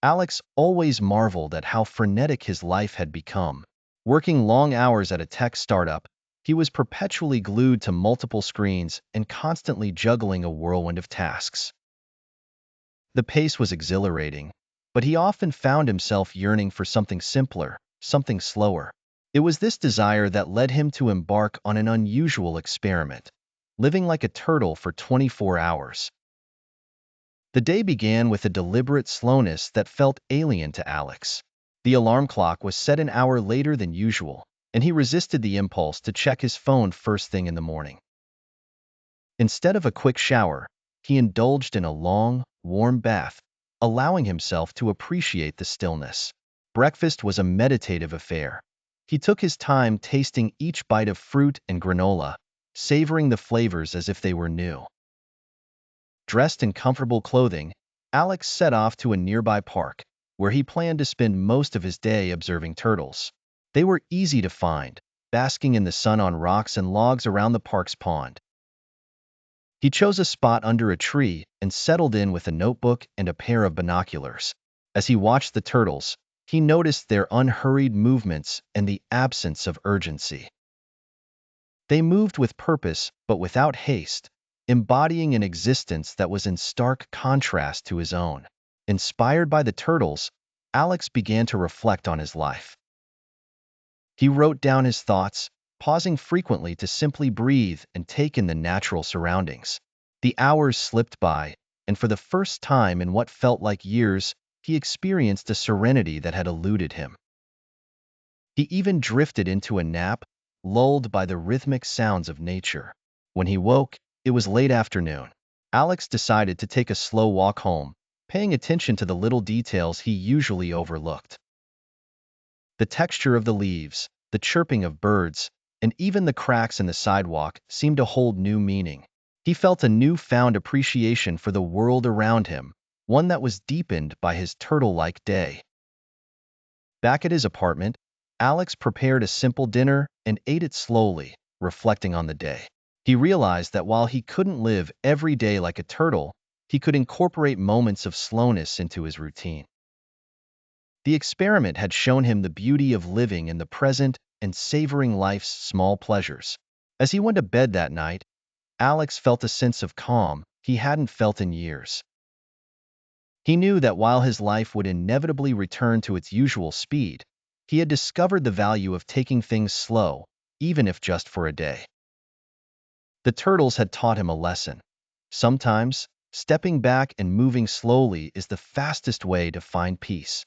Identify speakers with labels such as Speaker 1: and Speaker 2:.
Speaker 1: Alex always marveled at how frenetic his life had become. Working long hours at a tech startup, he was perpetually glued to multiple screens and constantly juggling a whirlwind of tasks. The pace was exhilarating, but he often found himself yearning for something simpler, something slower. It was this desire that led him to embark on an unusual experiment, living like a turtle for 24 hours. The day began with a deliberate slowness that felt alien to Alex. The alarm clock was set an hour later than usual, and he resisted the impulse to check his phone first thing in the morning. Instead of a quick shower, he indulged in a long, warm bath, allowing himself to appreciate the stillness. Breakfast was a meditative affair. He took his time tasting each bite of fruit and granola, savoring the flavors as if they were new. Dressed in comfortable clothing, Alex set off to a nearby park, where he planned to spend most of his day observing turtles. They were easy to find, basking in the sun on rocks and logs around the park's pond. He chose a spot under a tree and settled in with a notebook and a pair of binoculars. As he watched the turtles, he noticed their unhurried movements and the absence of urgency. They moved with purpose, but without haste, embodying an existence that was in stark contrast to his own. Inspired by the turtles, Alex began to reflect on his life. He wrote down his thoughts, pausing frequently to simply breathe and take in the natural surroundings. The hours slipped by, and for the first time in what felt like years, he experienced a serenity that had eluded him. He even drifted into a nap, lulled by the rhythmic sounds of nature. When he woke, it was late afternoon. Alex decided to take a slow walk home, paying attention to the little details he usually overlooked. The texture of the leaves, the chirping of birds, and even the cracks in the sidewalk seemed to hold new meaning. He felt a newfound appreciation for the world around him, one that was deepened by his turtle-like day. Back at his apartment, Alex prepared a simple dinner and ate it slowly, reflecting on the day. He realized that while he couldn't live every day like a turtle, he could incorporate moments of slowness into his routine. The experiment had shown him the beauty of living in the present and savoring life's small pleasures. As he went to bed that night, Alex felt a sense of calm he hadn't felt in years. He knew that while his life would inevitably return to its usual speed, he had discovered the value of taking things slow, even if just for a day. The turtles had taught him a lesson. Sometimes, stepping back and moving slowly is the fastest way to find peace.